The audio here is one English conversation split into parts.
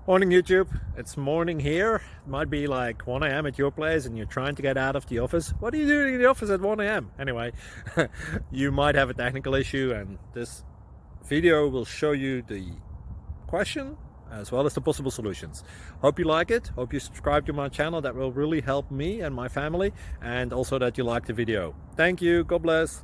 Morning YouTube, it's morning here. It might be like 1 a.m. at your place and you're trying to get out of the office. What are you doing in the office at 1 a.m.? Anyway, you might have a technical issue and this video will show you the question as well as the possible solutions. Hope you like it, hope you subscribe to my channel. That will really help me and my family, and also that you like the video. Thank you, God bless.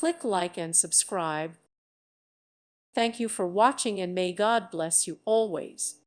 Click like and subscribe. Thank you for watching and may God bless you always.